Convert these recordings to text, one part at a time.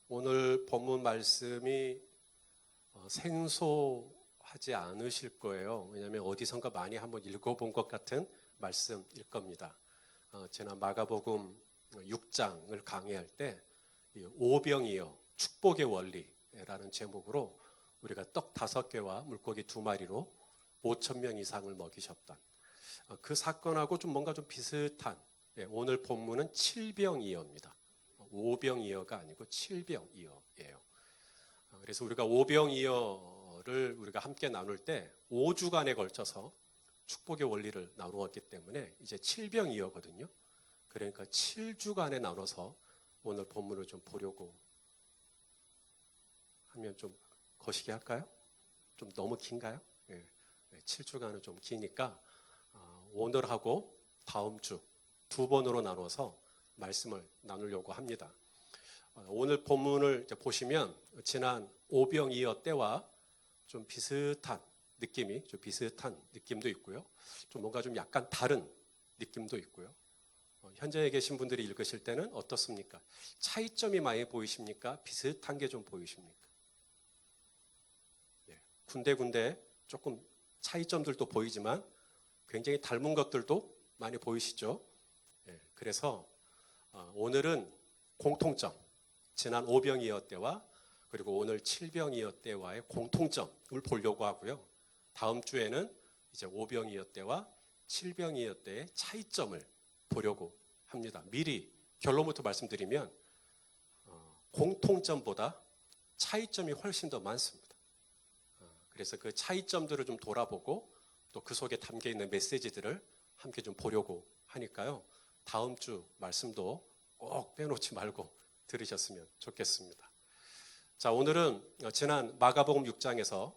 오늘 본문 말씀이 생소하지 않으실 거예요. 왜냐하면 어디선가 많이 한번 읽어본 것 같은 말씀일 겁니다. 지난 마가복음 6장을 강의할 때 오병이어 축복의 원리라는 제목으로 우리가 떡 5개와 물고기 2마리로 5,000명 이상을 먹이셨던 그 사건하고 뭔가 좀 비슷한, 오늘 본문은 칠병이어입니다. 오병이어가 아니고 칠병이어예요. 그래서 우리가 오병이어를 우리가 함께 나눌 때 5주간에 걸쳐서 축복의 원리를 나누었기 때문에 이제 칠병이어거든요. 그러니까 7주간에 나눠서 오늘 본문을 좀 보려고 하면 좀 거시기 할까요? 좀 너무 긴가요? 7주간은 좀 기니까 오늘하고 다음 주 2번으로 나눠서 말씀을 나누려고 합니다. 오늘 본문을 보시면 지난 오병이어 때와 좀 비슷한 느낌도 있고요. 좀 뭔가 좀 약간 다른 느낌도 있고요. 현장에 계신 분들이 읽으실 때는 어떻습니까? 차이점이 많이 보이십니까? 비슷한 게 좀 보이십니까? 군데군데 조금 차이점들도 보이지만 굉장히 닮은 것들도 많이 보이시죠? 그래서 오늘은 공통점, 지난 오병이어 때와 그리고 오늘 칠병이어 때와의 공통점을 보려고 하고요. 다음 주에는 이제 오병이어 때와 칠병이어 때의 차이점을 보려고 합니다. 미리 결론부터 말씀드리면 공통점보다 차이점이 훨씬 더 많습니다. 그래서 그 차이점들을 좀 돌아보고 또 그 속에 담겨 있는 메시지들을 함께 좀 보려고 하니까요. 다음 주 말씀도 꼭 빼놓지 말고 들으셨으면 좋겠습니다. 자, 오늘은 지난 마가복음 6장에서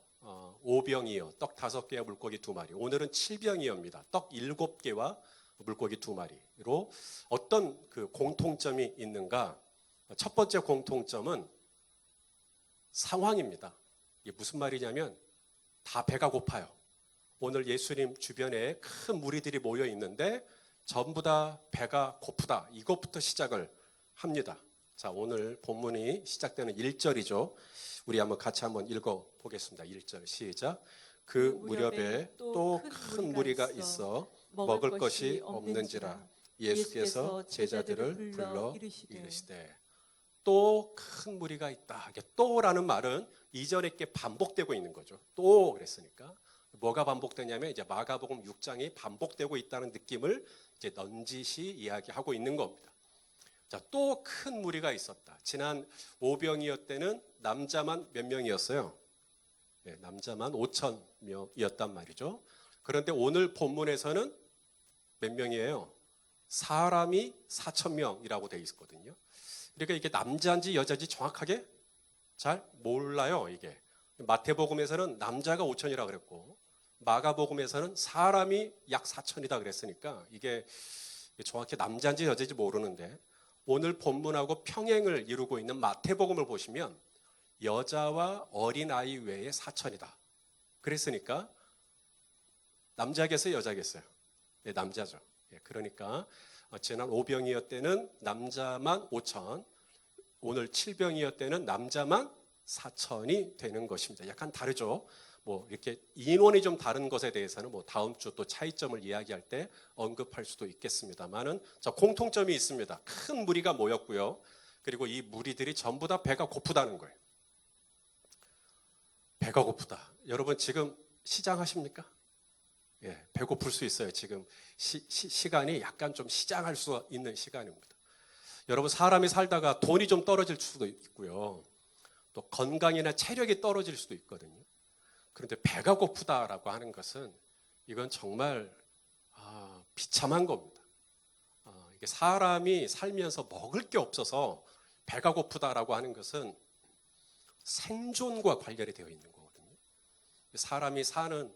오병이어 떡 5개와 물고기 2마리, 오늘은 칠병이어입니다. 떡 7개와 물고기 2마리로 어떤 그 공통점이 있는가? 첫 번째 공통점은 상황입니다. 이게 무슨 말이냐면 다 배가 고파요. 오늘 예수님 주변에 큰 무리들이 모여 있는데 전부 다 배가 고프다. 이것부터 시작을 합니다. 자, 오늘 본문이 시작되는 1절이죠. 우리 같이 한번 읽어보겠습니다. 1절 시작. 그 무렵에 또 큰 무리가 있어 먹을 것이 없는지라 예수께서 제자들을 불러 이르시되. 또 큰 무리가 있다. 또라는 말은 이전에 게 반복되고 있는 거죠. 또 그랬으니까. 뭐가 반복되냐면 이제 마가복음 6장이 반복되고 있다는 느낌을 이제 넌지시 이야기하고 있는 겁니다. 자, 또 큰 무리가 있었다. 지난 오병이어 때는 남자만 몇 명이었어요? 남자만 5,000명이었단 말이죠. 그런데 오늘 본문에서는 몇 명이에요? 사람이 4,000명이라고 되어 있거든요. 그러니까 이게 남자인지 여자인지 정확하게 잘 몰라요, 이게. 마태복음에서는 남자가 5,000이라 그랬고 마가복음에서는 사람이 약 4,000이다 그랬으니까 이게 정확히 남자인지 여자인지 모르는데 오늘 본문하고 평행을 이루고 있는 마태복음을 보시면 여자와 어린아이 외에 4,000이다. 그랬으니까 남자겠어요, 여자겠어요? 네, 남자죠. 그러니까 지난 오병이어 때는 남자만 5,000, 오늘 칠병이어 때는 남자만 4,000이 되는 것입니다. 약간 다르죠. 이렇게 인원이 좀 다른 것에 대해서는 다음 주 또 차이점을 이야기할 때 언급할 수도 있겠습니다만은 공통점이 있습니다. 큰 무리가 모였고요. 그리고 이 무리들이 전부 다 배가 고프다는 거예요. 배가 고프다. 여러분 지금 시장하십니까? 배고플 수 있어요. 지금 시간이 약간 좀 시장할 수 있는 시간입니다. 여러분 사람이 살다가 돈이 좀 떨어질 수도 있고요. 또 건강이나 체력이 떨어질 수도 있거든요. 그런데 배가 고프다라고 하는 것은 이건 정말 비참한 겁니다. 이게 사람이 살면서 먹을 게 없어서 배가 고프다라고 하는 것은 생존과 관련이 되어 있는 거거든요. 사람이 사는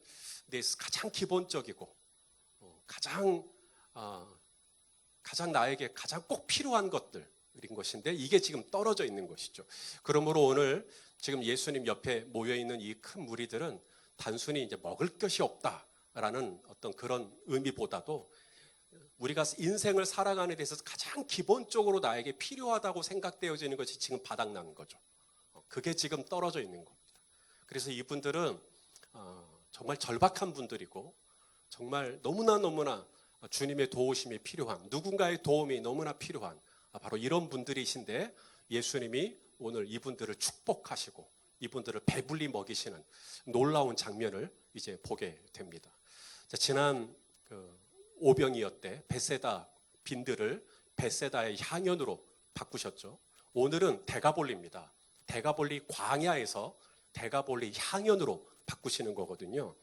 데 가장 기본적이고 가장 나에게 가장 꼭 필요한 것들인 것인데 이게 지금 떨어져 있는 것이죠. 그러므로 오늘 지금 예수님 옆에 모여 있는 이 큰 무리들은 단순히 이제 먹을 것이 없다라는 어떤 그런 의미보다도 우리가 인생을 살아가는 데 있어서 가장 기본적으로 나에게 필요하다고 생각되어지는 것이 지금 바닥나는 거죠. 그게 지금 떨어져 있는 겁니다. 그래서 이분들은 정말 절박한 분들이고 정말 너무나 주님의 도우심이 필요한, 누군가의 도움이 너무나 필요한 바로 이런 분들이신데, 예수님이 오늘 이분들을 축복하시고 이분들을 배불리 먹이시는 놀라운 장면을 이제 보게 됩니다. 자, 지난 오병이어 때 벳세다 빈들을 벳세다의 향연으로 바꾸셨죠. 오늘은 대가볼리입니다. 대가볼리 광야에서 대가볼리 향연으로 바꾸시는 거거든요.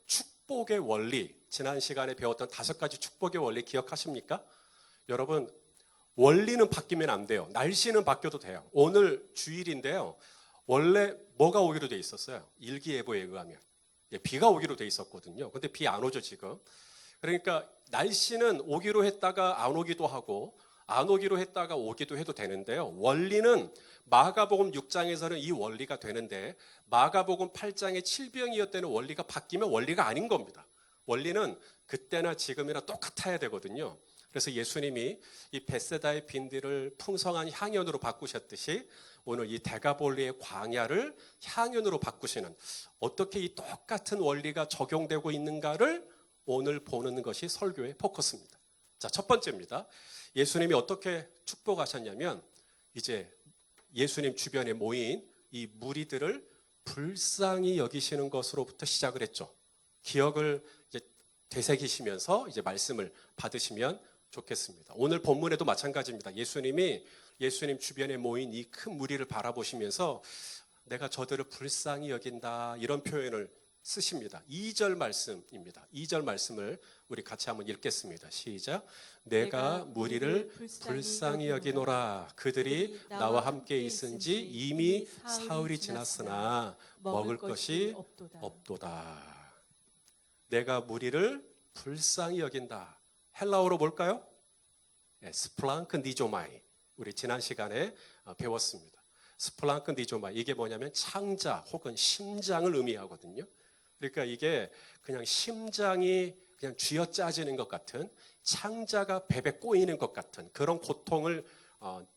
축복의 원리, 지난 시간에 배웠던 5가지 축복의 원리 기억하십니까? 여러분, 원리는 바뀌면 안 돼요. 날씨는 바뀌어도 돼요. 오늘 주일인데요. 원래 뭐가 오기로 돼 있었어요? 일기예보에 의하면 비가 오기로 돼 있었거든요. 근데 비 안 오죠 지금. 그러니까 날씨는 오기로 했다가 안 오기도 하고 안 오기로 했다가 오기도 해도 되는데요. 원리는 마가복음 6장에서는 이 원리가 되는데, 마가복음 8장의 칠병이었다는 원리가 바뀌면 원리가 아닌 겁니다. 원리는 그때나 지금이나 똑같아야 되거든요. 그래서 예수님이 이 벳세다의 빈들을 풍성한 향연으로 바꾸셨듯이 오늘 이 대가볼리의 광야를 향연으로 바꾸시는, 어떻게 이 똑같은 원리가 적용되고 있는가를 오늘 보는 것이 설교의 포커스입니다. 자, 첫 번째입니다. 예수님이 어떻게 축복하셨냐면, 이제 예수님 주변에 모인 이 무리들을 불쌍히 여기시는 것으로부터 시작을 했죠. 기억을 이제 되새기시면서 이제 말씀을 받으시면 좋겠습니다. 오늘 본문에도 마찬가지입니다. 예수님 주변에 모인 이 큰 무리를 바라보시면서 내가 저들을 불쌍히 여긴다, 이런 표현을 쓰십니다. 2절 말씀입니다. 2절 말씀을 우리 같이 한번 읽겠습니다. 시작. 내가 무리를 불쌍히 여기노라. 그들이 나와 함께 있은지 이미 사흘이 지났으나 먹을 것이 없도다. 내가 무리를 불쌍히 여긴다. 헬라어로 뭘까요? 스플랑크 니조마이. 우리 지난 시간에 배웠습니다. 스플랑크 니조마이. 이게 뭐냐면 창자 혹은 심장을 의미하거든요. 그러니까 이게 그냥 심장이 그냥 쥐어짜지는 것 같은, 창자가 배에 꼬이는 것 같은 그런 고통을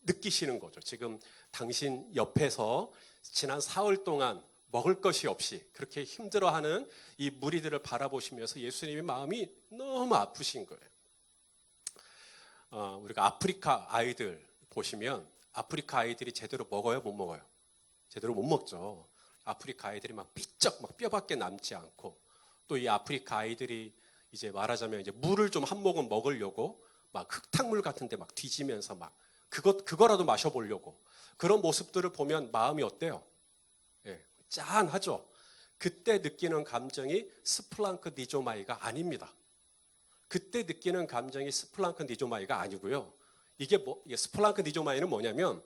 느끼시는 거죠. 지금 당신 옆에서 지난 사흘 동안 먹을 것이 없이 그렇게 힘들어하는 이 무리들을 바라보시면서 예수님의 마음이 너무 아프신 거예요. 우리가 아프리카 아이들 보시면 아프리카 아이들이 제대로 먹어요, 못 먹어요? 제대로 못 먹죠. 아프리카 아이들이 막 삐쩍 막 뼈밖에 남지 않고, 또 이 아프리카 아이들이 이제 말하자면 이제 물을 좀 한 모금 먹으려고 막 흙탕물 같은데 막 뒤지면서 막 그거라도 마셔보려고, 그런 모습들을 보면 마음이 어때요? 예, 짠하죠. 그때 느끼는 감정이 스플랑크 니조마이가 아닙니다. 그때 느끼는 감정이 스플랑크 니조마이가 아니고요. 이게 스플랑크 니조마이는 뭐냐면,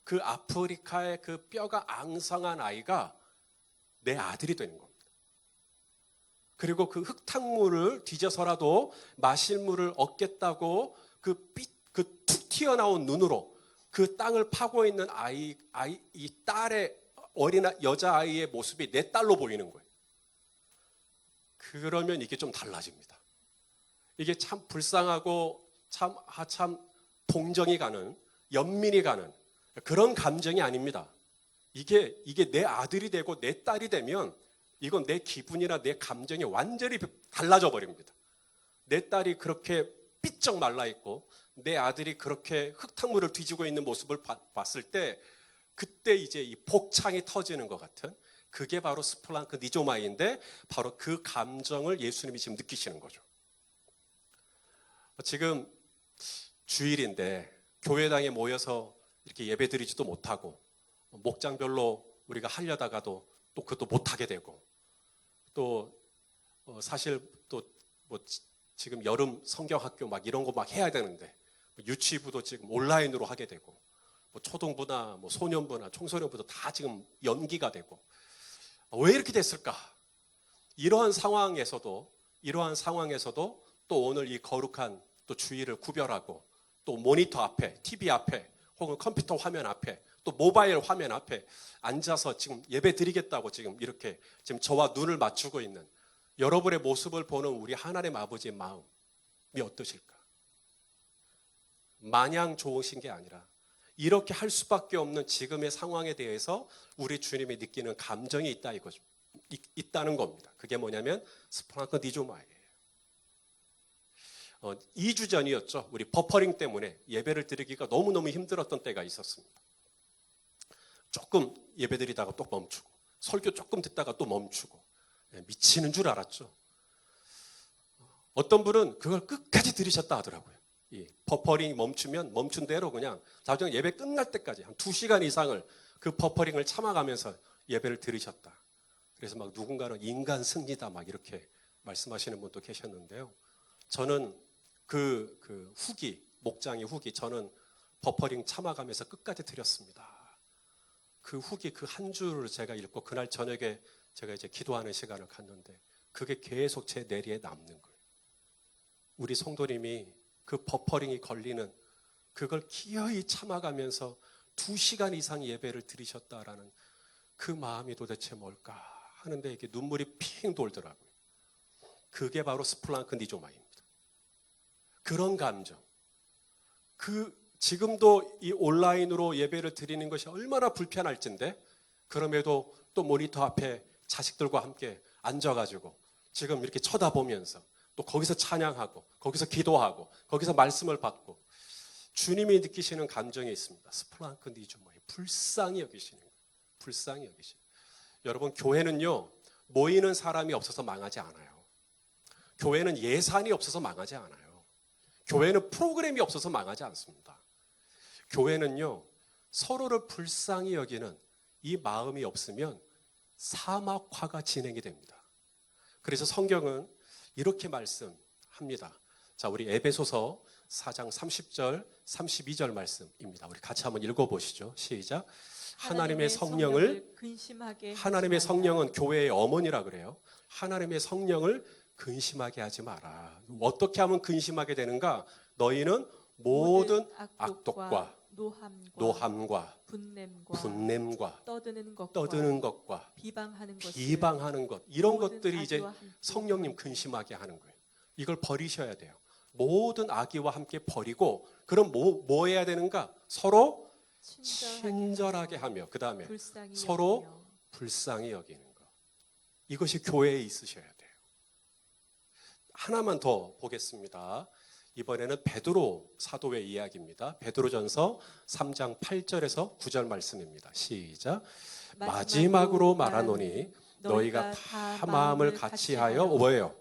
그 아프리카의 그 뼈가 앙상한 아이가 내 아들이 되는 겁니다. 그리고 그 흙탕물을 뒤져서라도 마실 물을 얻겠다고 그 툭 튀어나온 눈으로 그 땅을 파고 있는 이 딸의 여자아이의 모습이 내 딸로 보이는 거예요. 그러면 이게 좀 달라집니다. 이게 참 불쌍하고 참 동정이 가는, 연민이 가는 그런 감정이 아닙니다. 이게 내 아들이 되고 내 딸이 되면 이건 내 기분이나 내 감정이 완전히 달라져 버립니다. 내 딸이 그렇게 삐쩍 말라 있고 내 아들이 그렇게 흙탕물을 뒤지고 있는 모습을 봤을 때, 그때 이제 이 복창이 터지는 것 같은, 그게 바로 스플랑크 니조마이인데, 바로 그 감정을 예수님이 지금 느끼시는 거죠. 지금 주일인데 교회당에 모여서 이렇게 예배드리지도 못하고, 목장별로 우리가 하려다가도 또 그것도 못하게 되고, 또 사실 또 뭐 지금 여름 성경학교 막 이런 거 막 해야 되는데 유치부도 지금 온라인으로 하게 되고, 뭐 초등부나 뭐 소년부나 청소년부도 다 지금 연기가 되고, 왜 이렇게 됐을까? 이러한 상황에서도 또 오늘 이 거룩한 또 주일을 구별하고, 또 모니터 앞에, TV 앞에, 혹은 컴퓨터 화면 앞에, 또 모바일 화면 앞에 앉아서 지금 예배 드리겠다고 지금 이렇게 지금 저와 눈을 맞추고 있는 여러분의 모습을 보는 우리 하나님 아버지의 마음, 어떠실까? 마냥 좋으신 게 아니라 이렇게 할 수밖에 없는 지금의 상황에 대해서 우리 주님이 느끼는 감정이 있다는 겁니다. 그게 뭐냐면 스플랑크 디조마이예요. 2주 전이었죠. 우리 버퍼링 때문에 예배를 드리기가 너무너무 힘들었던 때가 있었습니다. 조금 예배 드리다가 또 멈추고 설교 조금 듣다가 또 멈추고 미치는 줄 알았죠. 어떤 분은 그걸 끝까지 들으셨다 하더라고요. 이 버퍼링이 멈추면 멈춘 대로 그냥 나중에 예배 끝날 때까지 한 2시간 이상을 그 버퍼링을 참아가면서 예배를 들으셨다. 그래서 막 누군가는 인간 승리다 막 이렇게 말씀하시는 분도 계셨는데요. 저는 그 후기, 목장의 후기, 저는 버퍼링 참아가면서 끝까지 드렸습니다. 그 후기 그 한 줄을 제가 읽고 그날 저녁에 제가 이제 기도하는 시간을 갖는데 그게 계속 제 뇌리에 남는 거예요. 우리 성도님이 그 버퍼링이 걸리는 그걸 기어이 참아가면서 2시간 이상 예배를 드리셨다라는 그 마음이 도대체 뭘까 하는데 이게 눈물이 핑 돌더라고요. 그게 바로 스플랑크 디조마입니다. 그런 감정. 지금도 이 온라인으로 예배를 드리는 것이 얼마나 불편할진데 그럼에도 또 모니터 앞에 자식들과 함께 앉아가지고 지금 이렇게 쳐다보면서 또 거기서 찬양하고 거기서 기도하고 거기서 말씀을 받고 주님이 느끼시는 감정이 있습니다. 스플랑크 디조마이, 불쌍히 여기시는 거예요. 불쌍히 여기시는 거예요. 여러분, 교회는요 모이는 사람이 없어서 망하지 않아요. 교회는 예산이 없어서 망하지 않아요. 교회는 프로그램이 없어서 망하지 않습니다. 교회는요 서로를 불쌍히 여기는 이 마음이 없으면 사막화가 진행이 됩니다. 그래서 성경은 이렇게 말씀합니다. 자, 우리 에베소서 4장 30절, 32절 말씀입니다. 우리 같이 한번 읽어보시죠. 시작. 하나님의 성령은 교회의 어머니라 그래요. 하나님의 성령을 근심하게 하지 마라. 어떻게 하면 근심하게 되는가? 너희는 모든 악독과 노함과 분냄과 떠드는 것과 비방하는 것 이런 것들이 이제 성령님 근심하게 하는 거예요. 이걸 버리셔야 돼요. 모든 악의와 함께 버리고 그럼 뭐 해야 되는가? 서로 친절하게 하며 그 다음에 서로 불쌍히 여기는 것. 이것이 교회에 있으셔야 돼요. 하나만 더 보겠습니다. 이번에는 베드로 사도의 이야기입니다. 베드로전서 3장 8절에서 9절 말씀입니다. 시작. 마지막으로 말하노니 너희가 다 마음을 같이하여 뭐예요?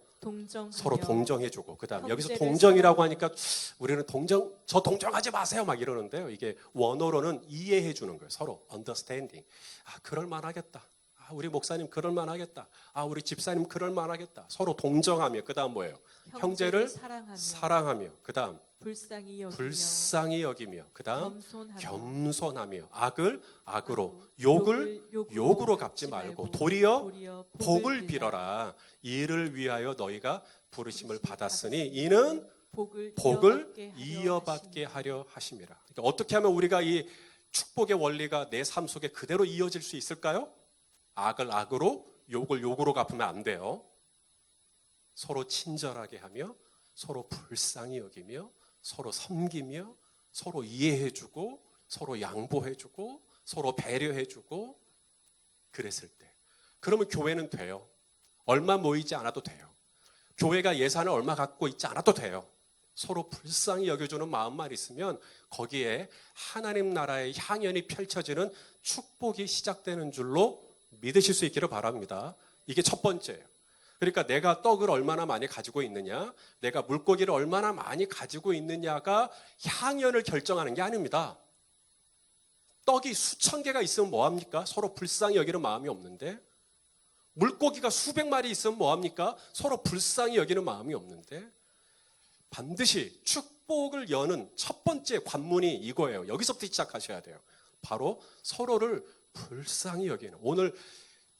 서로 동정해주고 그 다음 여기서 동정이라고 하니까 우리는 저 동정하지 마세요 막 이러는데요. 이게 원어로는 이해해주는 거예요. 서로 understanding. 그럴 만하겠다. 우리 목사님 그럴 만하겠다. 우리 집사님 그럴 만하겠다. 서로 동정하며 그 다음 뭐예요? 형제를 사랑하며 그 다음 불쌍히 여기며 그 다음 겸손하며 악을 악으로 욕을 욕으로 갚지 말고 도리어 복을 빌어라. 이를 위하여 너희가 부르심을 받았으니 이는 복을 이어받게 하려 하심이라. 그러니까 어떻게 하면 우리가 이 축복의 원리가 내 삶 속에 그대로 이어질 수 있을까요? 악을 악으로 욕을 욕으로 갚으면 안 돼요. 서로 친절하게 하며 서로 불쌍히 여기며 서로 섬기며 서로 이해해주고 서로 양보해주고 서로 배려해주고 그랬을 때 그러면 교회는 돼요. 얼마 모이지 않아도 돼요. 교회가 예산을 얼마 갖고 있지 않아도 돼요. 서로 불쌍히 여겨주는 마음만 있으면 거기에 하나님 나라의 향연이 펼쳐지는 축복이 시작되는 줄로 믿으실 수 있기를 바랍니다. 이게 첫 번째예요. 그러니까 내가 떡을 얼마나 많이 가지고 있느냐, 내가 물고기를 얼마나 많이 가지고 있느냐가 향연을 결정하는 게 아닙니다. 떡이 수천 개가 있으면 뭐합니까? 서로 불쌍히 여기는 마음이 없는데 물고기가 수백 마리 있으면 뭐합니까? 서로 불쌍히 여기는 마음이 없는데 반드시 축복을 여는 첫 번째 관문이 이거예요. 여기서부터 시작하셔야 돼요. 바로 서로를 불쌍히 여기는. 오늘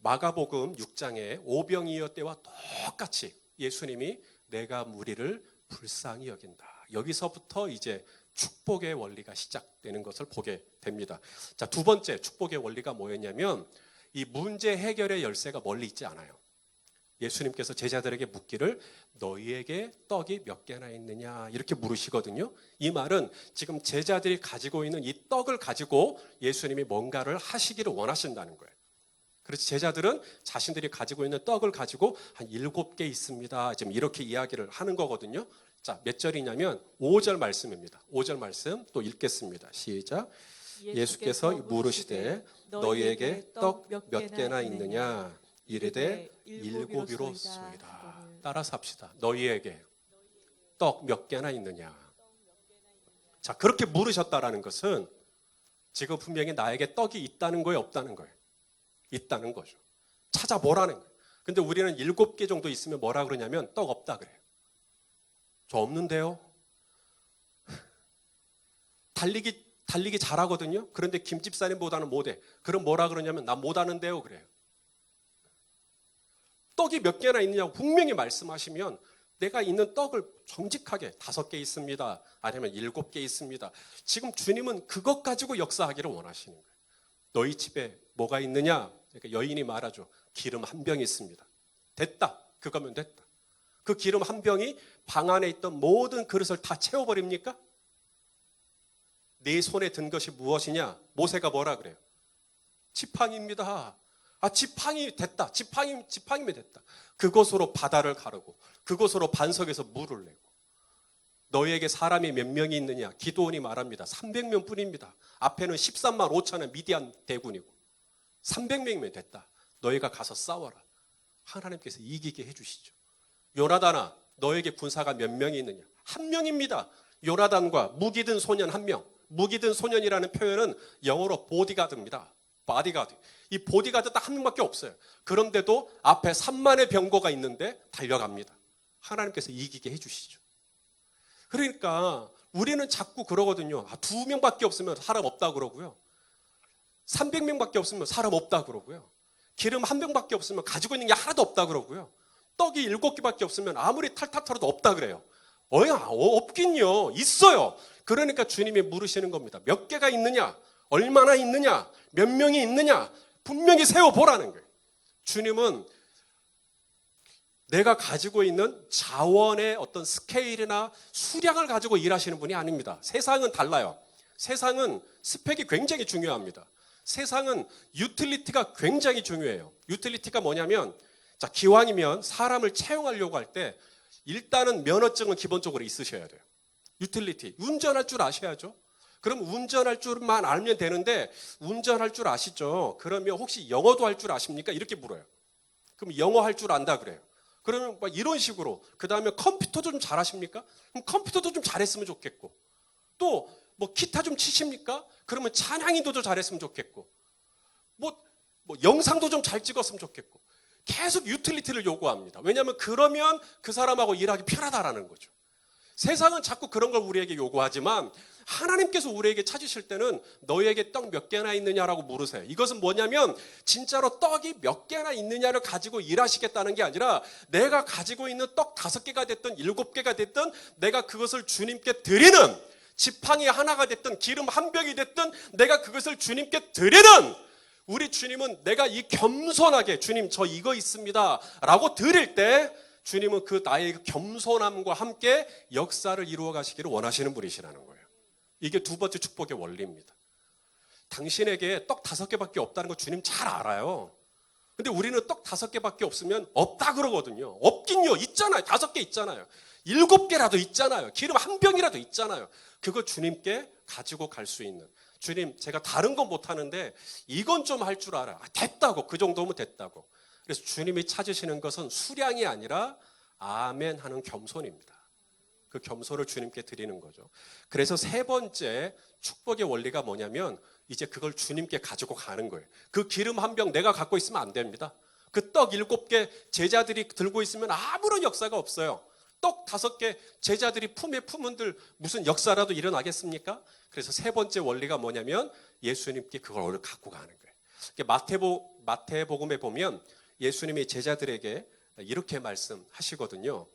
마가복음 6장의 오병이어 때와 똑같이 예수님이 내가 무리를 불쌍히 여긴다. 여기서부터 이제 축복의 원리가 시작되는 것을 보게 됩니다. 자, 두 번째 축복의 원리가 뭐였냐면 이 문제 해결의 열쇠가 멀리 있지 않아요. 예수님께서 제자들에게 묻기를 너희에게 떡이 몇 개나 있느냐 이렇게 물으시거든요. 이 말은 지금 제자들이 가지고 있는 이 떡을 가지고 예수님이 뭔가를 하시기를 원하신다는 거예요. 그래서 제자들은 자신들이 가지고 있는 떡을 가지고 한 7개 있습니다. 지금 이렇게 이야기를 하는 거거든요. 자, 몇 절이냐면 5절 말씀입니다. 5절 말씀 또 읽겠습니다. 시작. 예수께서 물으시되 너희에게 떡 몇 개나 있느냐 이르되 7이로소이다. 따라서 합시다. 너희에게 떡 몇 개나 있느냐. 자, 그렇게 물으셨다라는 것은 지금 분명히 나에게 떡이 있다는 거예요, 없다는 거예요? 있다는 거죠. 찾아보라는 거예요. 근데 우리는 7개 정도 있으면 뭐라 그러냐면 떡 없다 그래요. 저 없는데요. 달리기 잘하거든요. 그런데 김집사님보다는 못해. 그럼 뭐라 그러냐면 나 못하는데요 그래요. 떡이 몇 개나 있느냐고 분명히 말씀하시면 내가 있는 떡을 정직하게 5개 있습니다. 아니면 7개 있습니다. 지금 주님은 그것 가지고 역사하기를 원하시는 거예요. 너희 집에 뭐가 있느냐? 그러니까 여인이 말하죠. 기름 한 병이 있습니다. 됐다. 그거면 됐다. 그 기름 한 병이 방 안에 있던 모든 그릇을 다 채워버립니까? 네 손에 든 것이 무엇이냐? 모세가 뭐라 그래요? 지팡이입니다. 지팡이 됐다. 지팡이면 됐다. 그곳으로 바다를 가르고 그곳으로 반석에서 물을 내고 너희에게 사람이 몇 명이 있느냐? 기드온이 말합니다. 300명 뿐입니다. 앞에는 13만 5천의 미디안 대군이고 300명이면 됐다. 너희가 가서 싸워라. 하나님께서 이기게 해주시죠. 요나단아, 너에게 군사가 몇 명이 있느냐? 1명입니다. 요나단과 무기 든 소년 1명. 무기 든 소년이라는 표현은 영어로 보디가드입니다. 바디가드. 이 보디가드 딱 1명밖에 없어요. 그런데도 앞에 3만의 병거가 있는데 달려갑니다. 하나님께서 이기게 해주시죠. 그러니까 우리는 자꾸 그러거든요. 2명밖에 없으면 사람 없다 그러고요. 300명밖에 없으면 사람 없다 그러고요. 기름 1병밖에 없으면 가지고 있는 게 하나도 없다 그러고요. 떡이 7개밖에 없으면 아무리 탈탈 털어도 없다 그래요. 없긴요. 있어요. 그러니까 주님이 물으시는 겁니다. 몇 개가 있느냐? 얼마나 있느냐? 몇 명이 있느냐? 분명히 세워보라는 거예요. 주님은 내가 가지고 있는 자원의 어떤 스케일이나 수량을 가지고 일하시는 분이 아닙니다. 세상은 달라요. 세상은 스펙이 굉장히 중요합니다. 세상은 유틸리티가 굉장히 중요해요. 유틸리티가 뭐냐면 자, 기왕이면 사람을 채용하려고 할 때 일단은 면허증은 기본적으로 있으셔야 돼요. 유틸리티. 운전할 줄 아셔야죠. 그럼 운전할 줄만 알면 되는데 운전할 줄 아시죠? 그러면 혹시 영어도 할 줄 아십니까? 이렇게 물어요. 그럼 영어 할 줄 안다 그래요. 그러면 막 이런 식으로. 그 다음에 컴퓨터도 좀 잘하십니까? 그럼 컴퓨터도 좀 잘했으면 좋겠고. 또 뭐 기타 좀 치십니까? 그러면 찬양인도도 잘했으면 좋겠고. 뭐 영상도 좀 잘 찍었으면 좋겠고. 계속 유틸리티를 요구합니다. 왜냐하면 그러면 그 사람하고 일하기 편하다라는 거죠. 세상은 자꾸 그런 걸 우리에게 요구하지만 하나님께서 우리에게 찾으실 때는 너희에게 떡 몇 개나 있느냐라고 물으세요. 이것은 뭐냐면 진짜로 떡이 몇 개나 있느냐를 가지고 일하시겠다는 게 아니라 내가 가지고 있는 떡 5개가 됐든 7개가 됐든 내가 그것을 주님께 드리는 지팡이 하나가 됐든 기름 1병이 됐든 내가 그것을 주님께 드리는 우리 주님은 내가 이 겸손하게 주님 저 이거 있습니다 라고 드릴 때 주님은 그 나의 겸손함과 함께 역사를 이루어 가시기를 원하시는 분이시라는 거예요. 이게 2번째 축복의 원리입니다. 당신에게 떡 5개밖에 없다는 거 주님 잘 알아요. 근데 우리는 떡 5개밖에 없으면 없다 그러거든요. 없긴요. 있잖아요. 5개 있잖아요. 7개라도 있잖아요. 기름 1병이라도 있잖아요. 그거 주님께 가지고 갈 수 있는. 주님 제가 다른 건 못하는데 이건 좀 할 줄 알아요. 됐다고. 그 정도면 됐다고. 그래서 주님이 찾으시는 것은 수량이 아니라 아멘 하는 겸손입니다. 그 겸손을 주님께 드리는 거죠. 그래서 3번째 축복의 원리가 뭐냐면 이제 그걸 주님께 가지고 가는 거예요. 그 기름 1병 내가 갖고 있으면 안 됩니다. 그 떡 7개 제자들이 들고 있으면 아무런 역사가 없어요. 떡 5개 제자들이 품에 품은들 무슨 역사라도 일어나겠습니까? 그래서 3번째 원리가 뭐냐면 예수님께 그걸 갖고 가는 거예요. 마태복음에 보면 예수님이 제자들에게 이렇게 말씀하시거든요.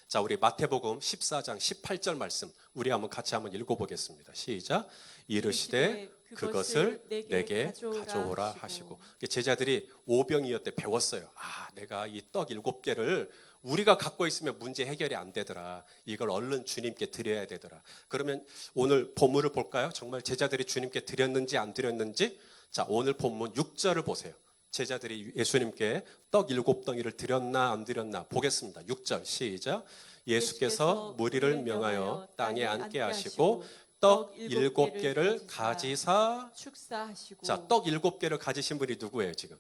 자, 우리 마태복음 14장 18절 말씀 우리 같이 한번 읽어보겠습니다. 시작. 이르시되 그것을 내게 가져오라 하시고. 제자들이 오병이어 때 배웠어요. 내가 이 떡 7개를 우리가 갖고 있으면 문제 해결이 안 되더라. 이걸 얼른 주님께 드려야 되더라. 그러면 오늘 본문을 볼까요? 정말 제자들이 주님께 드렸는지 안 드렸는지. 자, 오늘 본문 6절을 보세요. 제자들이 예수님께 떡 7덩이를 드렸나 안 드렸나 보겠습니다. 6절 시작. 예수께서 무리를 명하여 땅에 앉게 하시고 떡 7개를 가지사 축사하시고. 자, 떡 7개를 가지신 분이 누구예요 지금?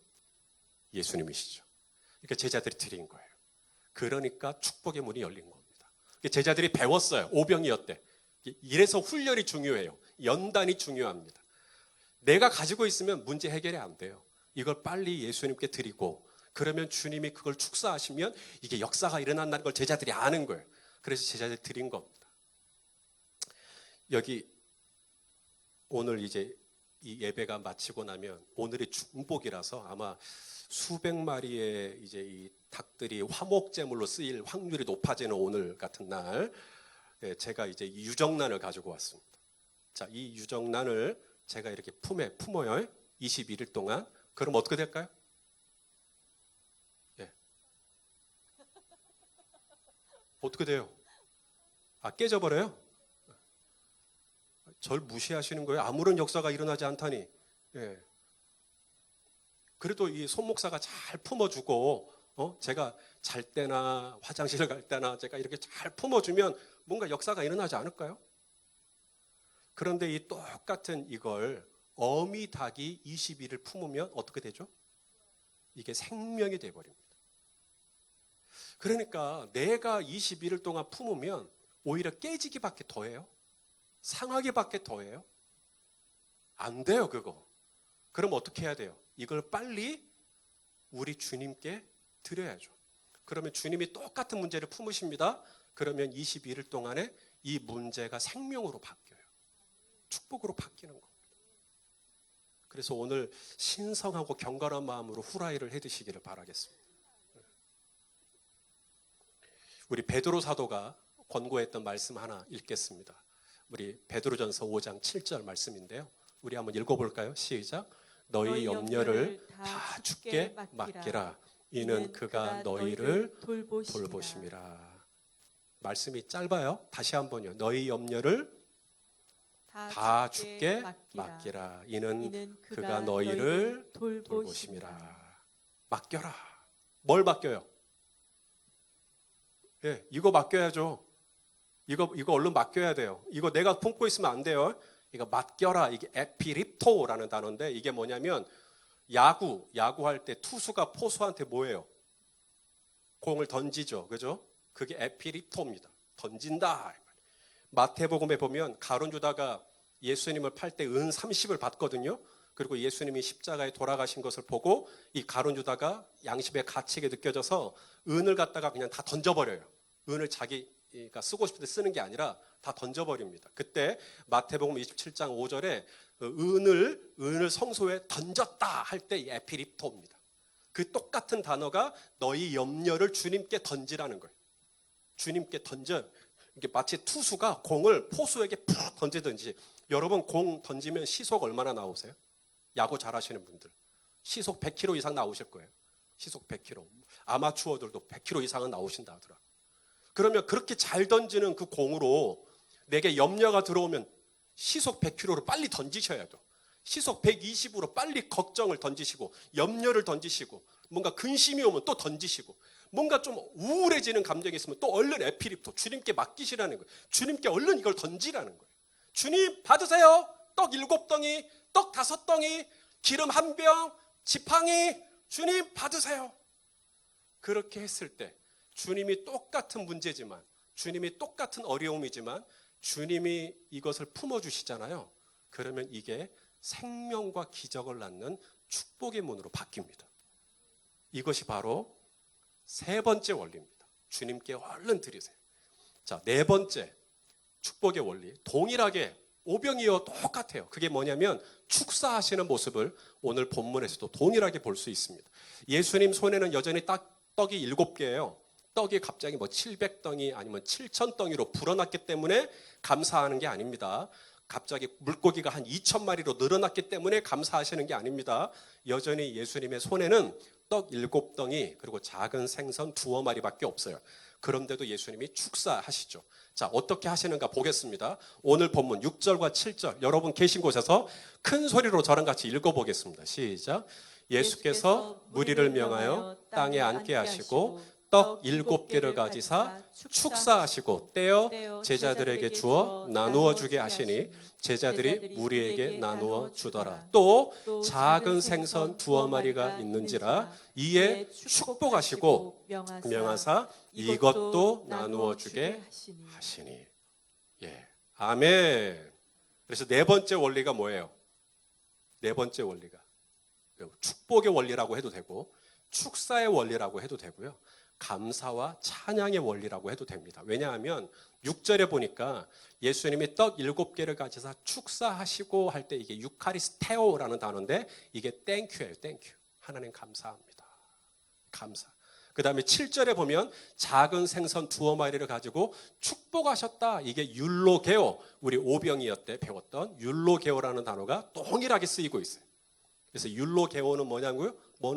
예수님이시죠. 그러니까 제자들이 드린 거예요. 그러니까 축복의 문이 열린 겁니다. 제자들이 배웠어요. 오병이어 때. 이래서 훈련이 중요해요. 연단이 중요합니다. 내가 가지고 있으면 문제 해결이 안 돼요. 이걸 빨리 예수님께 드리고 그러면 주님이 그걸 축사하시면 이게 역사가 일어난다는 걸 제자들이 아는 거예요. 그래서 제자들이 드린 겁니다. 여기 오늘 이제 이 예배가 마치고 나면 오늘이 중복이라서 아마 수백 마리의 이제 이 닭들이 화목제물로 쓰일 확률이 높아지는 오늘 같은 날, 제가 이제 유정란을 가지고 왔습니다. 자, 이 유정란을 제가 이렇게 품에 품어요. 21일 동안. 그럼 어떻게 될까요? 예. 어떻게 돼요? 깨져버려요? 절 무시하시는 거예요? 아무런 역사가 일어나지 않다니. 예. 그래도 이 손목사가 잘 품어주고, 제가 잘 때나 화장실 갈 때나 제가 이렇게 잘 품어주면 뭔가 역사가 일어나지 않을까요? 그런데 이 똑같은 이걸 어미 닭이 20일을 품으면 어떻게 되죠? 이게 생명이 돼버립니다. 그러니까 내가 21일 동안 품으면 오히려 깨지기밖에 더해요. 상하기밖에 더해요. 안 돼요, 그거. 그럼 어떻게 해야 돼요? 이걸 빨리 우리 주님께 드려야죠. 그러면 주님이 똑같은 문제를 품으십니다. 그러면 21일 동안에 이 문제가 생명으로 바뀌어요. 축복으로 바뀌는 겁니다. 그래서 오늘 신성하고 경건한 마음으로 후라이를 해 드시기를 바라겠습니다. 우리 베드로 사도가 권고했던 말씀 하나 읽겠습니다. 우리 베드로전서 5장 7절 말씀인데요. 우리 한번 읽어볼까요? 시작. 너희 염려를 다 주께 맡기라. 이는 그가 너희를 돌보심이라. 말씀이 짧아요. 다시 한번요. 너희 염려를 다 주께 맡기라. 이는 그가 너희를 돌보심이라. 맡겨라. 뭘 맡겨요? 예, 이거 맡겨야죠. 이거 얼른 맡겨야 돼요. 이거 내가 품고 있으면 안 돼요. 이거 맡겨라. 이게 에피립토라는 단어인데 이게 뭐냐면 야구할 때 투수가 포수한테 뭐예요? 공을 던지죠. 그죠? 그게 에피립토입니다. 던진다. 마태복음에 보면 가룟 유다가 예수님을 팔 때 은 30을 받거든요. 그리고 예수님이 십자가에 돌아가신 것을 보고 이 가룟 유다가 양심의 가치가 느껴져서 은을 갖다가 그냥 다 던져버려요. 은을 자기가 쓰고 싶을 때 쓰는 게 아니라 다 던져버립니다. 그때 마태복음 27장 5절에 은을 성소에 던졌다 할 때 에피립토입니다. 그 똑같은 단어가 너희 염려를 주님께 던지라는 거예요. 주님께 던져. 이게 마치 투수가 공을 포수에게 푹 던지든지. 여러분 공 던지면 시속 얼마나 나오세요? 야구 잘하시는 분들 시속 100km 이상 나오실 거예요. 시속 100km. 아마추어들도 100km 이상은 나오신다 하더라. 그러면 그렇게 잘 던지는 그 공으로 내게 염려가 들어오면 시속 100km로 빨리 던지셔야 돼. 시속 120으로 빨리 걱정을 던지시고 염려를 던지시고 뭔가 근심이 오면 또 던지시고 뭔가 좀 우울해지는 감정이 있으면 또 얼른 에피립토 주님께 맡기시라는 거예요. 주님께 얼른 이걸 던지라는 거예요. 주님 받으세요. 떡 7덩이, 떡 5덩이, 기름 1병, 지팡이 주님 받으세요. 그렇게 했을 때 주님이 똑같은 문제지만 주님이 똑같은 어려움이지만 주님이 이것을 품어주시잖아요. 그러면 이게 생명과 기적을 낳는 축복의 문으로 바뀝니다. 이것이 바로 세 번째 원리입니다. 주님께 얼른 드리세요. 자, 네 번째 축복의 원리. 동일하게 오병이어 똑같아요. 그게 뭐냐면 축사하시는 모습을 오늘 본문에서도 동일하게 볼 수 있습니다. 예수님 손에는 여전히 떡이 7개예요. 떡이 갑자기 700덩이 아니면 7,000덩이로 불어났기 때문에 감사하는 게 아닙니다. 갑자기 물고기가 한 2,000마리로 늘어났기 때문에 감사하시는 게 아닙니다. 여전히 예수님의 손에는 떡 7덩이 그리고 작은 생선 2마리밖에 없어요. 그런데도 예수님이 축사하시죠. 자, 어떻게 하시는가 보겠습니다. 오늘 본문 6절과 7절 여러분 계신 곳에서 큰 소리로 저랑 같이 읽어보겠습니다. 시작. 예수께서 무리를 명하여 땅에 앉게 하시고 떡 7개를 가지사 축사하시고 떼어 제자들에게 주어 나누어 주게 하시니 제자들이 무리에게 나누어 주더라. 또 작은 생선 2마리가 있는지라 이에 축복하시고 명하사 이것도 나누어 주게 하시니. 예, 아멘. 그래서 네 번째 원리가 뭐예요? 네 번째 원리가 축복의 원리라고 해도 되고 축사의 원리라고 해도 되고요. 감사와 찬양의 원리라고 해도 됩니다. 왜냐하면 6절에 보니까 예수님이 떡 7개를 가지사 축사하시고 할 때 이게 유카리스테오라는 단어인데 이게 땡큐예요. 땡큐. 하나님 감사합니다. 감사. 그 다음에 7절에 보면 작은 생선 2마리를 가지고 축복하셨다. 이게 율로게오. 우리 오병이어 때 배웠던 율로게오라는 단어가 동일하게 쓰이고 있어요. 그래서 율로게오는 뭐냐고요?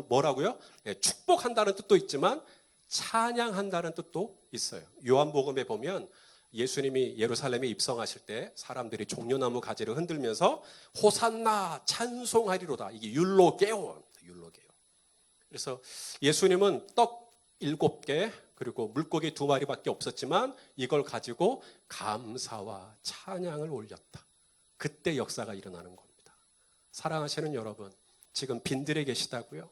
뭐라고요? 예, 축복한다는 뜻도 있지만 찬양한다는 뜻도 있어요. 요한복음에 보면 예수님이 예루살렘에 입성하실 때 사람들이 종려나무 가지를 흔들면서 호산나 찬송하리로다. 이게 율로게오입니다. 율로게오. 그래서 예수님은 떡 7개 그리고 물고기 2마리밖에 없었지만 이걸 가지고 감사와 찬양을 올렸다. 그때 역사가 일어나는 겁니다. 사랑하시는 여러분, 지금 빈들에 계시다고요?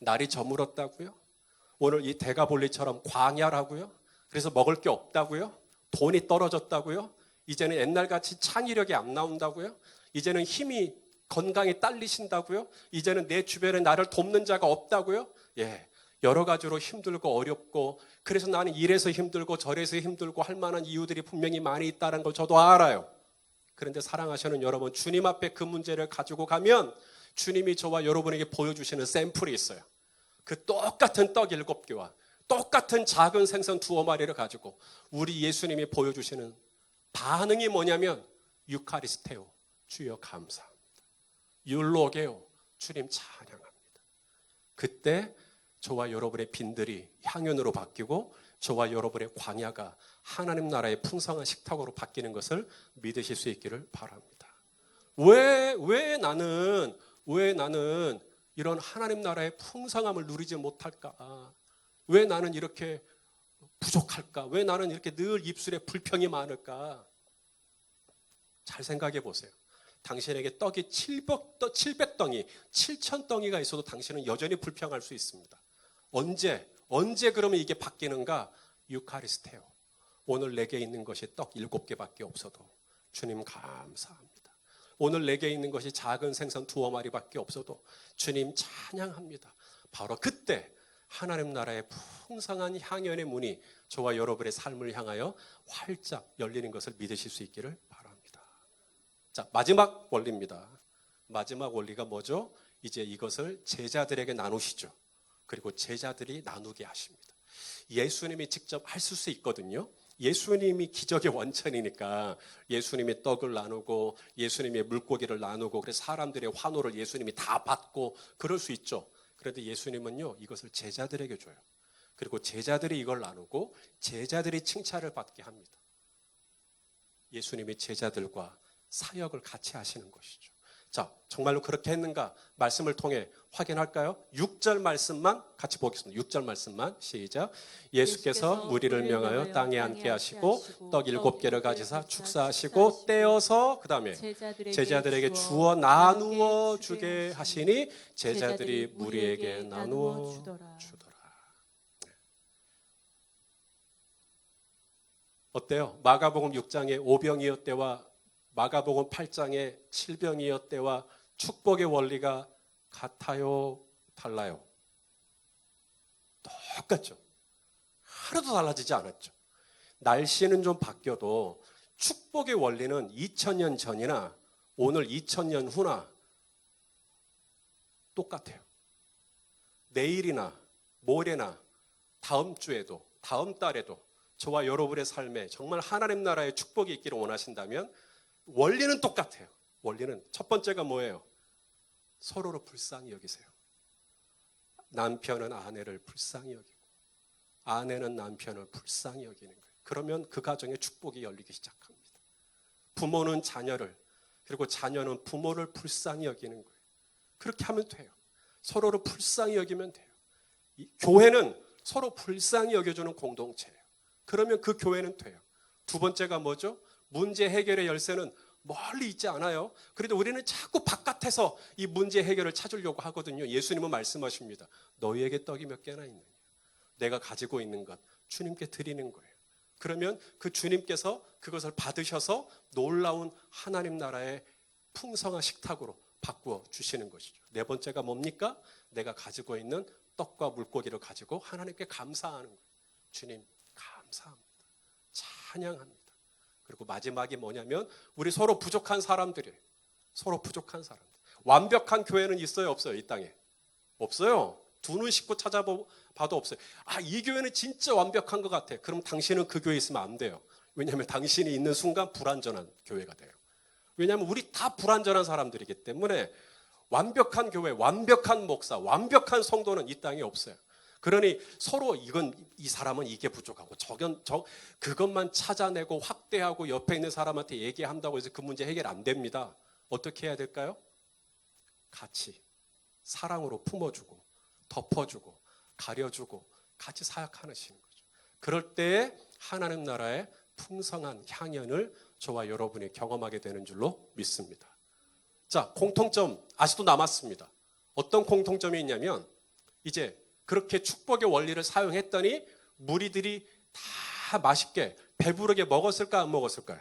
날이 저물었다고요? 오늘 이 대가볼리처럼 광야라고요? 그래서 먹을 게 없다고요? 돈이 떨어졌다고요? 이제는 옛날같이 창의력이 안 나온다고요? 이제는 힘이 건강이 딸리신다고요? 이제는 내 주변에 나를 돕는 자가 없다고요? 예, 여러 가지로 힘들고 어렵고 그래서 나는 이래서 힘들고 저래서 힘들고 할 만한 이유들이 분명히 많이 있다는 걸 저도 알아요. 그런데 사랑하시는 여러분, 주님 앞에 그 문제를 가지고 가면 주님이 저와 여러분에게 보여주시는 샘플이 있어요. 그 똑같은 떡 7개와 똑같은 작은 생선 2마리를 가지고 우리 예수님이 보여주시는 반응이 뭐냐면 유카리스테오, 주여 감사합니다. 율로게오, 주님 찬양합니다. 그때 저와 여러분의 빈들이 향연으로 바뀌고 저와 여러분의 광야가 하나님 나라의 풍성한 식탁으로 바뀌는 것을 믿으실 수 있기를 바랍니다. 왜 나는 이런 하나님 나라의 풍성함을 누리지 못할까? 왜 나는 이렇게 부족할까? 왜 나는 이렇게 늘 입술에 불평이 많을까? 잘 생각해 보세요. 당신에게 떡이 700덩이, 7,000덩이가 있어도 당신은 여전히 불평할 수 있습니다. 언제 그러면 이게 바뀌는가? 유카리스테오. 오늘 내게 있는 것이 떡 7개밖에 없어도 주님 감사합니다. 오늘 내게 있는 것이 작은 생선 2마리밖에 없어도 주님 찬양합니다. 바로 그때 하나님 나라의 풍성한 향연의 문이 저와 여러분의 삶을 향하여 활짝 열리는 것을 믿으실 수 있기를 바랍니다. 자, 마지막 원리입니다. 마지막 원리가 뭐죠? 이제 이것을 제자들에게 나누시죠. 그리고 제자들이 나누게 하십니다. 예수님이 직접 하실 수 있거든요. 예수님이 기적의 원천이니까 예수님이 떡을 나누고 예수님의 물고기를 나누고 그래서 사람들의 환호를 예수님이 다 받고 그럴 수 있죠. 그런데 예수님은요, 이것을 제자들에게 줘요. 그리고 제자들이 이걸 나누고 제자들이 칭찬을 받게 합니다. 예수님이 제자들과 사역을 같이 하시는 것이죠. 자, 정말로 그렇게 했는가? 말씀을 통해 확인할까요? 6절 말씀만 같이 보겠습니다. 6절 말씀만 시작. 예수께서 무리를 명하여 땅에 앉게 하시고 떡 7개를 가지사 축사하시고 떼어서 그 다음에 제자들에게 주어 나누어 주게 하시니 제자들이 무리에게 나누어 주더라. 어때요? 마가복음 6장의 오병이어 때와 마가복음 8장의 7병이어 때와 축복의 원리가 같아요? 달라요? 똑같죠. 하나도 달라지지 않았죠. 날씨는 좀 바뀌어도 축복의 원리는 2000년 전이나 오늘 2000년 후나 똑같아요. 내일이나 모레나 다음 주에도 다음 달에도 저와 여러분의 삶에 정말 하나님 나라의 축복이 있기를 원하신다면 원리는 똑같아요. 원리는 첫 번째가 뭐예요? 서로를 불쌍히 여기세요. 남편은 아내를 불쌍히 여기고 아내는 남편을 불쌍히 여기는 거예요. 그러면 그 가정에 축복이 열리기 시작합니다. 부모는 자녀를, 그리고 자녀는 부모를 불쌍히 여기는 거예요. 그렇게 하면 돼요. 서로를 불쌍히 여기면 돼요. 교회는 서로 불쌍히 여겨주는 공동체예요. 그러면 그 교회는 돼요. 두 번째가 뭐죠? 문제 해결의 열쇠는 멀리 있지 않아요. 그래도 우리는 자꾸 바깥에서 이 문제 해결을 찾으려고 하거든요. 예수님은 말씀하십니다. 너희에게 떡이 몇 개나 있느냐? 내가 가지고 있는 것 주님께 드리는 거예요. 그러면 그 주님께서 그것을 받으셔서 놀라운 하나님 나라의 풍성한 식탁으로 바꾸어 주시는 것이죠. 네 번째가 뭡니까? 내가 가지고 있는 떡과 물고기를 가지고 하나님께 감사하는 거예요. 주님 감사합니다. 찬양합니다. 그리고 마지막이 뭐냐면 우리 서로 부족한 사람들이에요. 서로 부족한 사람들. 완벽한 교회는 있어요, 없어요? 이 땅에 없어요. 두 눈 씻고 찾아봐도 없어요. 이 교회는 진짜 완벽한 것 같아. 그럼 당신은 그 교회에 있으면 안 돼요. 왜냐하면 당신이 있는 순간 불완전한 교회가 돼요. 왜냐하면 우리 다 불완전한 사람들이기 때문에 완벽한 교회, 완벽한 목사, 완벽한 성도는 이 땅에 없어요. 그러니 서로 이 사람은 이게 부족하고 그것만 찾아내고 확대하고 옆에 있는 사람한테 얘기한다고 해서 그 문제 해결 안 됩니다. 어떻게 해야 될까요? 같이 사랑으로 품어주고 덮어주고 가려주고 같이 사역하시는 거죠. 그럴 때 하나님 나라의 풍성한 향연을 저와 여러분이 경험하게 되는 줄로 믿습니다. 자, 공통점 아직도 남았습니다. 어떤 공통점이 있냐면 이제 그렇게 축복의 원리를 사용했더니 무리들이 다 맛있게 배부르게 먹었을까 안 먹었을까요?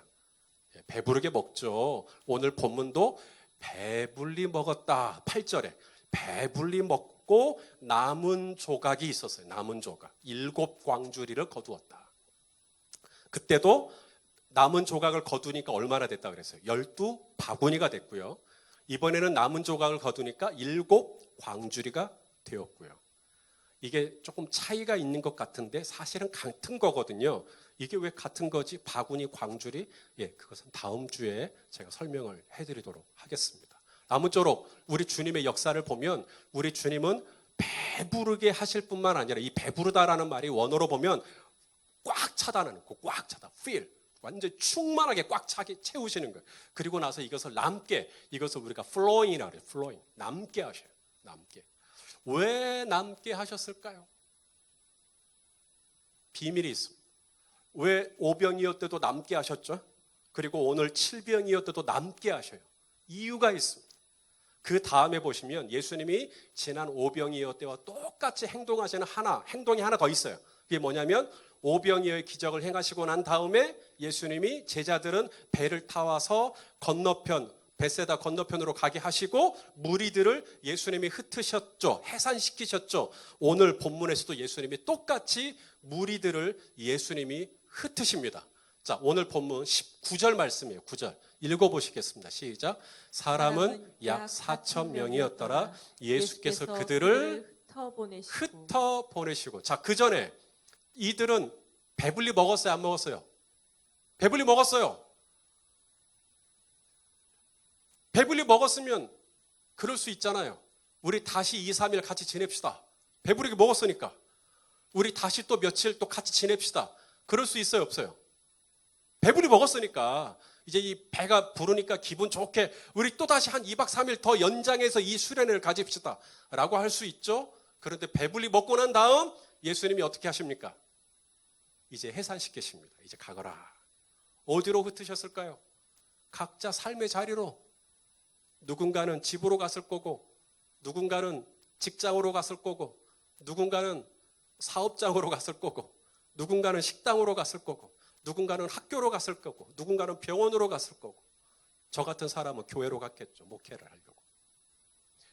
배부르게 먹죠. 오늘 본문도 배불리 먹었다. 8절에 배불리 먹고 남은 조각이 있었어요. 남은 조각. 7광주리를 거두었다. 그때도 남은 조각을 거두니까 얼마나 됐다 그랬어요? 12바구니가 됐고요. 이번에는 남은 조각을 거두니까 7광주리가 되었고요. 이게 조금 차이가 있는 것 같은데 사실은 같은 거거든요. 이게 왜 같은 거지? 바구니, 광주리? 그것은 다음 주에 제가 설명을 해드리도록 하겠습니다. 아무쪼록 우리 주님의 역사를 보면 우리 주님은 배부르게 하실 뿐만 아니라 이 배부르다라는 말이 원어로 보면 꽉 차다는 거, 꽉 차다, fill. 완전 충만하게 꽉 차게 채우시는 거예요. 그리고 나서 이것을 남게, 이것을 우리가 flowing이라고 해요. flowing. 남게 하셔요. 남게. 왜 남게 하셨을까요? 비밀이 있습니다. 왜 5병이었대도 남게 하셨죠? 그리고 오늘 7병이었대도 남게 하셔요. 이유가 있습니다. 그 다음에 보시면 예수님이 지난 5병이었대와 똑같이 행동하시는 행동이 하나 더 있어요. 그게 뭐냐면 오병이어의 기적을 행하시고 난 다음에 예수님이 제자들은 배를 타와서 건너편 베세다 건너편으로 가게 하시고 무리들을 예수님이 흩으셨죠. 해산시키셨죠. 오늘 본문에서도 예수님이 똑같이 무리들을 예수님이 흩으십니다. 자, 오늘 본문 19절 말씀이에요. 9절 읽어보시겠습니다. 시작. 사람은 약 4,000명이었더라. 예수께서 그들을 흩어 보내시고. 자, 그 전에 이들은 배불리 먹었어요? 안 먹었어요? 배불리 먹었어요. 배불리 먹었으면 그럴 수 있잖아요. 우리 다시 2, 3일 같이 지냅시다. 배부르게 먹었으니까. 우리 다시 또 며칠 또 같이 지냅시다. 그럴 수 있어요? 없어요? 배불리 먹었으니까 이제 이 배가 부르니까 기분 좋게 우리 또 다시 한 2박 3일 더 연장해서 이 수련회를 가집시다 라고 할 수 있죠. 그런데 배불리 먹고 난 다음 예수님이 어떻게 하십니까? 이제 해산시키십니다. 이제 가거라. 어디로 흩으셨을까요? 각자 삶의 자리로. 누군가는 집으로 갔을 거고, 누군가는 직장으로 갔을 거고, 누군가는 사업장으로 갔을 거고, 누군가는 식당으로 갔을 거고, 누군가는 학교로 갔을 거고, 누군가는 병원으로 갔을 거고, 저 같은 사람은 교회로 갔겠죠. 목회를 하려고.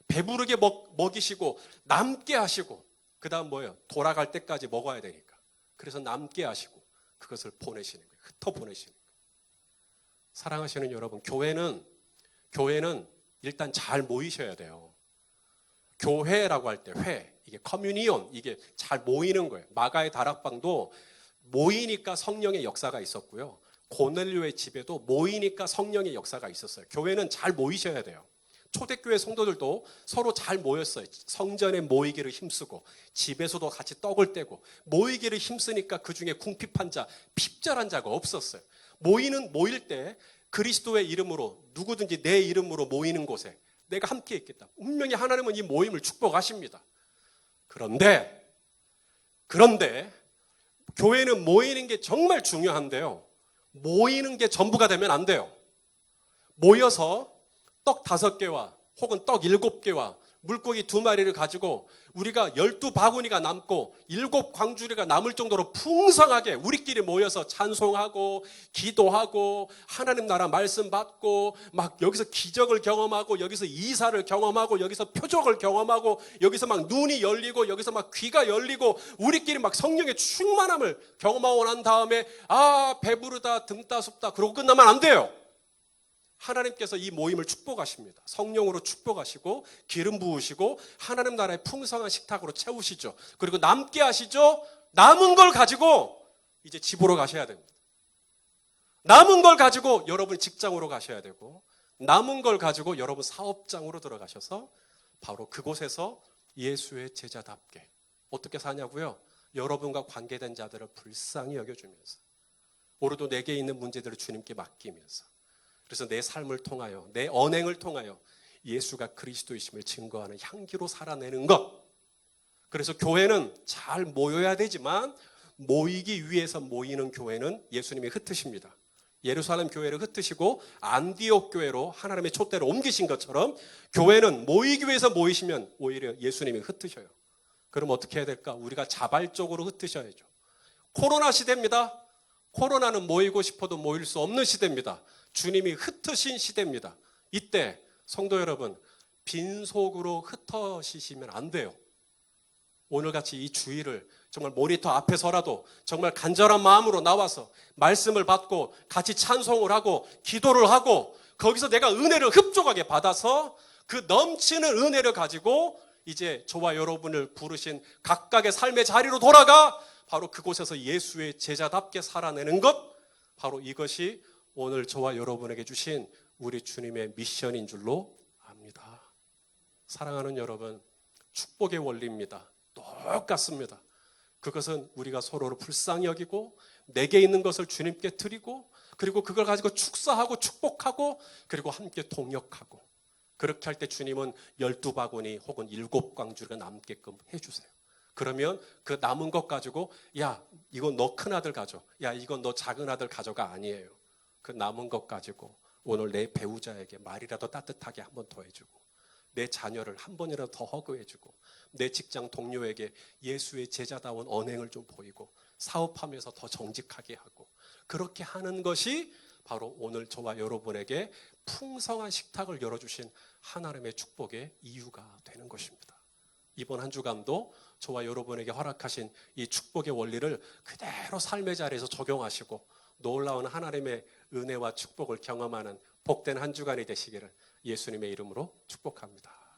배부르게 먹이시고 남게 하시고, 그 다음 뭐예요? 돌아갈 때까지 먹어야 되니까. 그래서 남게 하시고 그것을 보내시는 거예요. 흩어 보내시는 거예요. 사랑하시는 여러분, 교회는 일단 잘 모이셔야 돼요. 교회라고 할 때 이게 커뮤니온, 이게 잘 모이는 거예요. 마가의 다락방도 모이니까 성령의 역사가 있었고요. 고넬료의 집에도 모이니까 성령의 역사가 있었어요. 교회는 잘 모이셔야 돼요. 초대교회 성도들도 서로 잘 모였어요. 성전에 모이기를 힘쓰고 집에서도 같이 떡을 떼고 모이기를 힘쓰니까 그중에 궁핍한 자, 핍절한 자가 없었어요. 모일 때 그리스도의 이름으로 누구든지 내 이름으로 모이는 곳에 내가 함께 있겠다. 분명히 하나님은 이 모임을 축복하십니다. 그런데 교회는 모이는 게 정말 중요한데요. 모이는 게 전부가 되면 안 돼요. 모여서 떡 5개와 혹은 떡 7개와 물고기 2마리를 가지고 우리가 12바구니가 남고 7광주리가 남을 정도로 풍성하게 우리끼리 모여서 찬송하고 기도하고 하나님 나라 말씀 받고 막 여기서 기적을 경험하고 여기서 이사를 경험하고 여기서 표적을 경험하고 여기서 막 눈이 열리고 여기서 막 귀가 열리고 우리끼리 막 성령의 충만함을 경험하고 난 다음에 배부르다 등 따숩다 그러고 끝나면 안 돼요. 하나님께서 이 모임을 축복하십니다. 성령으로 축복하시고 기름 부으시고 하나님 나라의 풍성한 식탁으로 채우시죠. 그리고 남게 하시죠. 남은 걸 가지고 이제 집으로 가셔야 됩니다. 남은 걸 가지고 여러분 직장으로 가셔야 되고 남은 걸 가지고 여러분 사업장으로 들어가셔서 바로 그곳에서 예수의 제자답게 어떻게 사냐고요? 여러분과 관계된 자들을 불쌍히 여겨주면서 오늘도 내게 있는 문제들을 주님께 맡기면서 그래서 내 삶을 통하여 내 언행을 통하여 예수가 그리스도이심을 증거하는 향기로 살아내는 것. 그래서 교회는 잘 모여야 되지만 모이기 위해서 모이는 교회는 예수님이 흩으십니다. 예루살렘 교회를 흩으시고 안디옥 교회로 하나님의 촛대를 옮기신 것처럼 교회는 모이기 위해서 모이시면 오히려 예수님이 흩으셔요. 그럼 어떻게 해야 될까? 우리가 자발적으로 흩으셔야죠. 코로나 시대입니다. 코로나는 모이고 싶어도 모일 수 없는 시대입니다. 주님이 흩으신 시대입니다. 이때 성도 여러분 빈속으로 흩어지시면 안 돼요. 오늘같이 이 주일을 정말 모니터 앞에서라도 정말 간절한 마음으로 나와서 말씀을 받고 같이 찬송을 하고 기도를 하고 거기서 내가 은혜를 흡족하게 받아서 그 넘치는 은혜를 가지고 이제 저와 여러분을 부르신 각각의 삶의 자리로 돌아가 바로 그곳에서 예수의 제자답게 살아내는 것, 바로 이것이 오늘 저와 여러분에게 주신 우리 주님의 미션인 줄로 압니다. 사랑하는 여러분, 축복의 원리입니다. 똑같습니다. 그것은 우리가 서로를 불쌍히 여기고 내게 있는 것을 주님께 드리고 그리고 그걸 가지고 축사하고 축복하고 그리고 함께 동역하고 그렇게 할 때 주님은 12바구니 혹은 7광주리가 남게끔 해주세요. 그러면 그 남은 것 가지고 야 이건 너 큰아들 가져, 야 이건 너 작은아들 가져가 아니에요. 그 남은 것 가지고 오늘 내 배우자에게 말이라도 따뜻하게 한 번 더 해주고 내 자녀를 한 번이라도 더 허그해주고 내 직장 동료에게 예수의 제자다운 언행을 좀 보이고 사업하면서 더 정직하게 하고 그렇게 하는 것이 바로 오늘 저와 여러분에게 풍성한 식탁을 열어주신 하나님의 축복의 이유가 되는 것입니다. 이번 한 주간도 저와 여러분에게 허락하신 이 축복의 원리를 그대로 삶의 자리에서 적용하시고 놀라운 하나님의 은혜와 축복을 경험하는 복된 한 주간이 되시기를 예수님의 이름으로 축복합니다.